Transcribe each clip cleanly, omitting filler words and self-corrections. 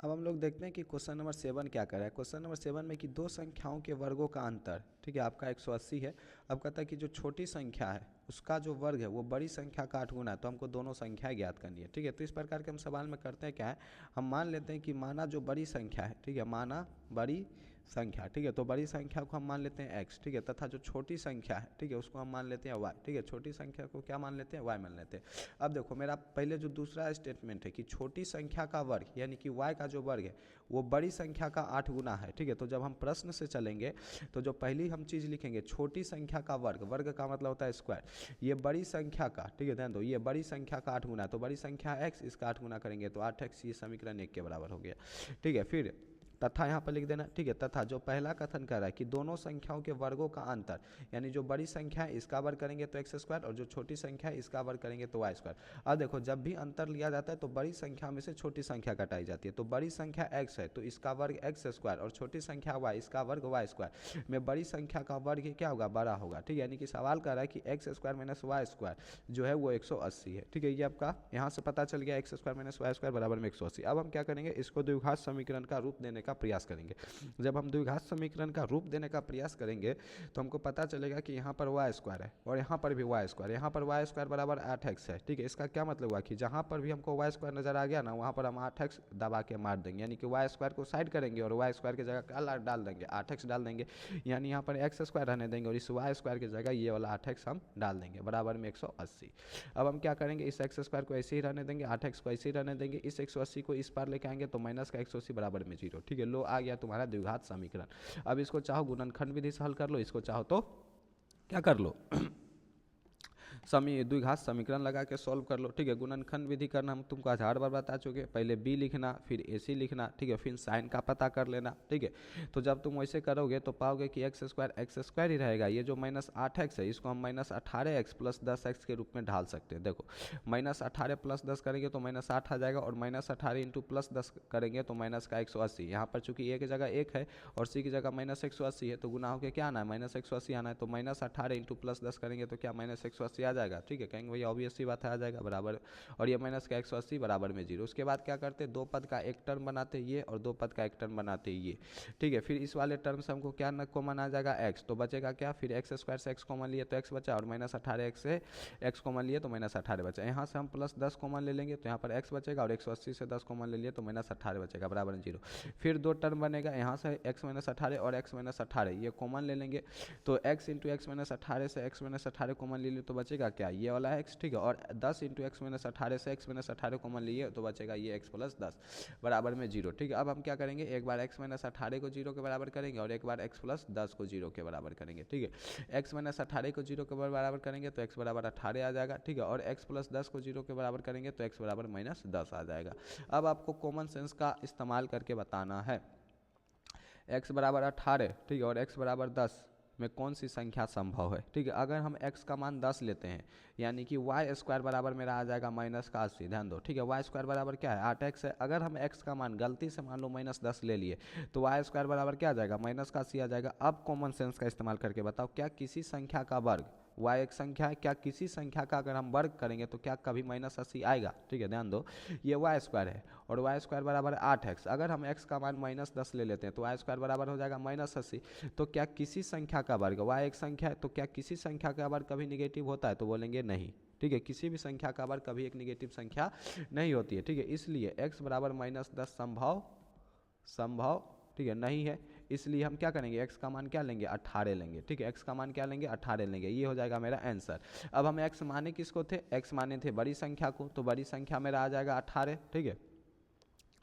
अब हम लोग देखते हैं कि क्वेश्चन नंबर 7 क्या कर रहा है। क्वेश्चन नंबर 7 में कि दो संख्याओं के वर्गों का अंतर, ठीक है, आपका 180 है। अब कहता है कि जो छोटी संख्या है उसका जो वर्ग है वो बड़ी संख्या का 8 गुना है, तो हमको दोनों संख्याएं ज्ञात करनी है, ठीक है। तो इस प्रकार के हम सवाल में करते हैं क्या है, हम मान लेते हैं कि माना जो बड़ी संख्या है, ठीक है, माना बड़ी संख्या, ठीक है, तो बड़ी संख्या को हम मान लेते हैं x, ठीक है, तथा जो छोटी संख्या है, ठीक है, उसको हम मान लेते हैं y, ठीक है, छोटी संख्या को क्या मान लेते हैं, y मान लेते हैं। अब देखो मेरा पहले जो दूसरा स्टेटमेंट है कि छोटी संख्या का वर्ग यानी कि y का जो वर्ग है वो बड़ी संख्या का 8 गुना है, ठीक है। तो जब हम प्रश्न से चलेंगे तो जो पहली हम चीज़ लिखेंगे छोटी संख्या का वर्ग, वर्ग का मतलब होता है स्क्वायर, ये बड़ी संख्या का, ठीक है, ध्यान दो, ये बड़ी संख्या का 8 गुना है, तो बड़ी संख्या x, इसका 8 गुना करेंगे तो 8x, ये समीकरण 1 के बराबर हो गया, ठीक है। फिर तथा यहाँ पर लिख देना, ठीक है, तथा जो पहला कथन कर रहा है कि दोनों संख्याओं के वर्गों का अंतर, यानी जो बड़ी संख्या है इसका वर्ग करेंगे तो एक्स स्क्वायर, और जो छोटी संख्या है इसका वर्ग करेंगे तो वाई स्क्वायर। अब देखो जब भी अंतर लिया जाता है तो बड़ी संख्या में से छोटी संख्या घटाई जाती है, तो बड़ी संख्या एक्स है तो इसका वर्ग एक्स स्क्वायर, और छोटी संख्या वाई, इसका वर्ग वाई स्क्वायर में बड़ी संख्या का वर्ग क्या होगा, बड़ा होगा, ठीक है। यानी कि सवाल कर रहा है कि x square minus y square जो है वो 180 है, ठीक है। ये आपका यहाँ से पता चल गया x square minus y square बराबर में 180। अब हम क्या करेंगे, इसको द्विघात समीकरण का रूप देने का प्रयास करेंगे। जब हम द्विघात समीकरण का रूप देने का प्रयास करेंगे तो हमको पता चलेगा कि यहाँ पर वाई स्क्वायर है और यहाँ पर भी वाई स्क्वायर, यहाँ पर वाई स्क्वायर बराबर 8x है, ठीक है। इसका क्या मतलब हुआ कि जहाँ पर भी हमको वाई स्क्वायर नजर आ गया ना वहाँ पर हम 8x दबा के मार देंगे, यानी कि वाई स्क्वायर को साइड करेंगे और वाई स्क्वायर की जगह क्या डाल देंगे, 8x डाल देंगे, यानी यहाँ पर एक्स स्क्वायर रहने देंगे और इस वाई स्क्वायर की जगह ये वाला 8x हम डाल देंगे बराबर में 180। अब हम क्या करेंगे, इस एक्स स्क्वायर को ऐसे ही रहने देंगे, 8x को ऐसे ही रहने देंगे, इस 180 को इस पार लेके आएंगे तो माइनस का 180 बराबर में 0, ठीक है। लो आ गया तुम्हारा द्विघात समीकरण। अब इसको चाहो गुणनखंड विधि से हल कर लो, इसको चाहो तो क्या कर लो द्विघात समीकरण लगा के सॉल्व कर लो, ठीक है। गुणनखंड विधि करना हम तुमको 1000 बार बता चुके, पहले b लिखना फिर ac लिखना, ठीक है, फिर साइन का पता कर लेना, ठीक है। तो जब तुम वैसे करोगे तो पाओगे कि एक्स स्क्वायर ही रहेगा, ये जो माइनस 8x है इसको हम माइनस 18x प्लस 10x के रूप में ढाल सकते हैं। देखो माइनस 18 प्लस 10 करेंगे तो माइनस 8 आ जाएगा, और माइनस 18 इंटू प्लस 10 करेंगे तो माइनस का 180। यहाँ पर चूंकि ए की जगह 1 है और सी की जगह माइनस 180 है तो गुना होकर क्या आना है, माइनस 180 आना है, तो माइनस 18 इंटू प्लस 10 करेंगे तो क्या माइनस 180 आ जाएगा, ठीक है। कहेंगे भैया ऑब्वियस सी बात है आ जाएगा बराबर, और ये माइनस का 180 बराबर में 0। उसके बाद क्या करते, दो पद का एक टर्म बनाते ये और दो पद का एक टर्म बनाते ये, ठीक है। फिर इस वाले टर्म से हमको क्या कॉमन आ जाएगा x, तो बचेगा क्या, फिर एक्स स्क्वायर से x कॉमन लिए तो x बचा, और माइनस 18x से x कॉमन लिए तो माइनस 18 बचा। यहाँ से हम प्लस 10 कॉमन ले लेंगे तो यहाँ पर x बचेगा, और 180 से 10 कॉमन ले लिए तो माइनस 18 बचेगा बराबर में 0। फिर दो टर्म बनेगा, यहाँ से x माइनस 18 और x माइनस 18 ये कॉमन ले लेंगे, तो x इंटू एक्स माइनस 18 से x माइनस 18 कॉमन ले लिए तो बचेगा क्या, ये वाला x, ठीक है। और 10 इंटू एक्स माइनस 18 से x माइनस 18 कॉमन लिए तो बचेगा ये x प्लस 10 बराबर में 0, ठीक है। अब हम क्या करेंगे, एक बार x माइनस 18 को 0 के बराबर करेंगे और एक बार x प्लस 10 को 0 के बराबर करेंगे, ठीक है। x माइनस 18 को 0 के बराबर करेंगे तो x बराबर 18 आ जाएगा, ठीक है, और x प्लस 10 को 0 के बराबर करेंगे तो x बराबर माइनस 10 आ जाएगा। अब आपको कॉमन सेंस का इस्तेमाल करके बताना है, x बराबर 18, ठीक है, और x बराबर 10 में कौन सी संख्या संभव है, ठीक है। अगर हम x का मान 10 लेते हैं यानी कि वाई स्क्वायर बराबर मेरा आ जाएगा माइनस का 80, ध्यान दो, ठीक है। वाई स्क्वायर बराबर क्या है, 8x है। अगर हम x का मान गलती से मान लो माइनस 10 ले लिए तो वाई स्क्वायर बराबर क्या आ जाएगा, माइनस का 80 आ जाएगा। अब कॉमन सेंस का इस्तेमाल करके बताओ, क्या किसी संख्या का वर्ग, y एक संख्या है, क्या किसी संख्या का अगर हम वर्ग करेंगे तो क्या कभी माइनस 80 आएगा, ठीक है। ध्यान दो ये वाई स्क्वायर है और वाई स्क्वायर बराबर 8x, अगर हम x का मान माइनस 10 ले लेते हैं तो वाई स्क्वायर बराबर हो जाएगा माइनस 80। तो क्या किसी संख्या का वर्ग, y एक संख्या है, तो क्या किसी संख्या का वर्ग कभी निगेटिव होता है, तो बोलेंगे नहीं, ठीक है। किसी भी संख्या का वर्ग कभी एक निगेटिव संख्या नहीं होती है, ठीक है। इसलिए x बराबर माइनस 10 संभव, ठीक है, नहीं है। इसलिए हम क्या करेंगे, x का मान क्या लेंगे, 18 लेंगे, ठीक है। x का मान क्या लेंगे, 18 लेंगे, ये हो जाएगा मेरा आंसर। अब हम x माने किसको थे, x माने थे बड़ी संख्या को, तो बड़ी संख्या मेरा आ जाएगा 18, ठीक है।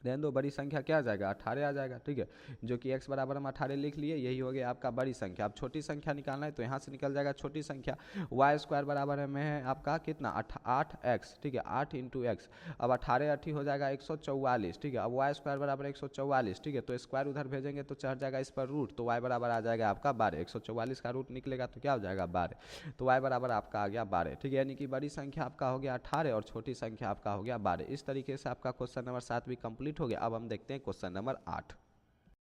ध्यान दो बड़ी संख्या क्या आ जाएगा, 18 आ जाएगा, ठीक है, जो कि x बराबर हम 18 लिख लिए, यही हो गया आपका बड़ी संख्या। अब छोटी संख्या निकालना है तो यहाँ से निकल जाएगा छोटी संख्या, वाई स्क्वायर बराबर में है आपका कितना 8x, ठीक है, 8 इंटू एक्स। अब 18 80 हो जाएगा 144, ठीक है। अब वाई स्क्वायर बराबर 144, ठीक है, तो स्क्वायर उधर भेजेंगे तो चढ़ जाएगा इस पर रूट, तो वाई बराबर आ जाएगा आपका 12। 144 का रूट निकलेगा तो क्या हो जाएगा 12, तो वाई बराबर आपका आ गया 12, ठीक है। यानी कि बड़ी संख्या आपका हो गया 18 और छोटी संख्या आपका हो गया 12। इस तरीके से आपका क्वेश्चन नंबर 7 भी कंप्लीट हो गया। अब हम देखते हैं क्वेश्चन नंबर 8।